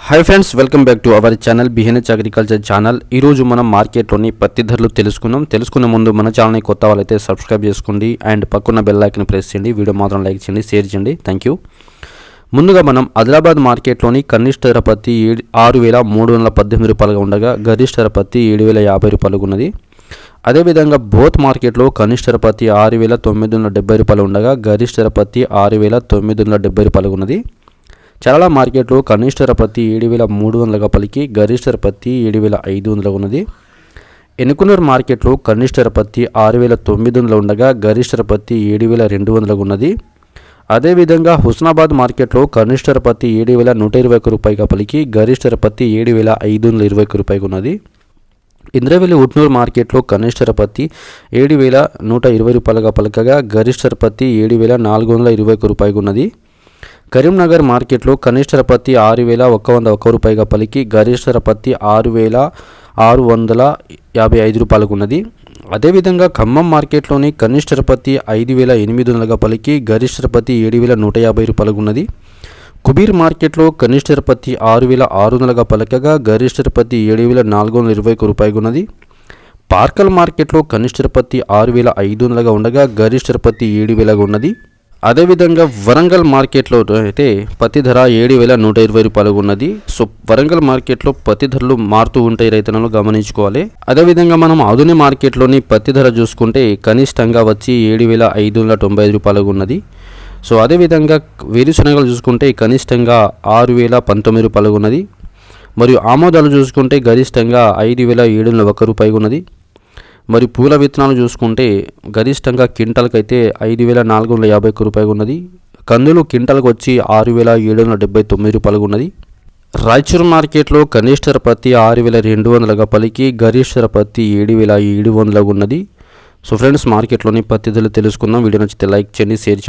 Hi friends, welcome back to our channel బిహెన్హెచ్ agriculture channel. ఈరోజు మనం మార్కెట్లోని పత్తి ధరలు తెలుసుకునే ముందు మన ఛానల్ని కొత్త వాళ్ళైతే సబ్స్క్రైబ్ చేసుకోండి అండ్ పక్కన బెల్ ఐకాన్ ప్రెస్ చేయండి. వీడియో మాత్రం లైక్ చేయండి, షేర్ చేయండి. Thank you. ముందుగా మనం ఆదిలాబాద్ మార్కెట్లోని కనిష్ట ధర పత్తి 6,318 రూపాయలుగా ఉండగా గరిష్ట ధర పత్తి 7,050 రూపాయలుగా ఉన్నది. అదేవిధంగా బోత్ మార్కెట్లో కనిష్ట ధర పత్తి 6,970 రూపాయలు ఉండగా గరిష్ట ధర పత్తి 6,970 రూపాయలుగా ఉన్నది. చాలా మార్కెట్లో కనిష్ట ధర పత్తి 7,300గా పలికి గరిష్ట ధర పత్తి 7,500 ఉన్నది. ఎనుకునూరు మార్కెట్లో కనిష్ట ధర పత్తి 6,900 ఉండగా గరిష్ట ధర పత్తి 7,200 ఉన్నది. అదేవిధంగా హుస్నాబాద్ మార్కెట్లో కనిష్ట ధర పత్తి 7,121 రూపాయలుగా పలికి గరిష్ట ధర పత్తి 7,520 రూపాయలు ఉన్నది. ఇంద్రవెల్లి ఉట్నూరు మార్కెట్లో కనిష్ట ధర పత్తి 7,120 రూపాయలుగా పలకగా గరిష్ట ధర పత్తి 7,421 రూపాయలు ఉన్నది. కరీంనగర్ మార్కెట్లో కనిష్ట ధర పత్తి 6,101 రూపాయలుగా పలికి గరిష్ట ధర పత్తి 6,655 రూపాయలకు ఉన్నది. అదేవిధంగా ఖమ్మం మార్కెట్లోని కనిష్ట ధర పత్తి 5,800గా పలికి గరిష్ట ధర పత్తి 7,150 రూపాయలకు ఉన్నది. కుబీర్ మార్కెట్లో కనిష్ట ధర పత్తి 6,600గా పలకగా గరిష్ట ధర పత్తి 7,420 రూపాయలు ఉన్నది. పార్కల్ మార్కెట్లో కనిష్ట ధర పత్తి 6,500గా ఉండగా గరిష్ట ధర పత్తి 7,000గా ఉన్నది. అదేవిధంగా వరంగల్ మార్కెట్లో అయితే పత్తి ధర 7,120 రూపాయలు ఉన్నది. సో వరంగల్ మార్కెట్లో పత్తి ధరలు మారుతూ ఉంటాయి, రైతులను గమనించుకోవాలి. అదేవిధంగా మనం ఆధునిక మార్కెట్లోని పత్తి ధర చూసుకుంటే కనిష్టంగా వచ్చి 7,595 రూపాయలు ఉన్నది. సో అదేవిధంగా వేరుశనగలు చూసుకుంటే కనిష్టంగా 6,019 రూపాయలు ఉన్నది. మరియు ఆమోదాలు చూసుకుంటే గరిష్టంగా 5,701 రూపాయలు ఉన్నది. మరి పూల విత్తనాలు చూసుకుంటే గరిష్టంగా క్వింటాల్కి అయితే 5,450 రూపాయలు ఉన్నది. కందులు క్వింటాల్కి వచ్చి 6,779 రూపాయలు ఉన్నది. రాయచూరు మార్కెట్లో కనిష్ట ధర పత్తి 6,200గా పలికి గరిష్ట ధర పత్తి 7,700 ఉన్నది. సో ఫ్రెండ్స్, మార్కెట్లోని పత్తి ధరలు తెలుసుకుందాం. వీడియో నచ్చితే లైక్ చేయండి, షేర్ చేయండి.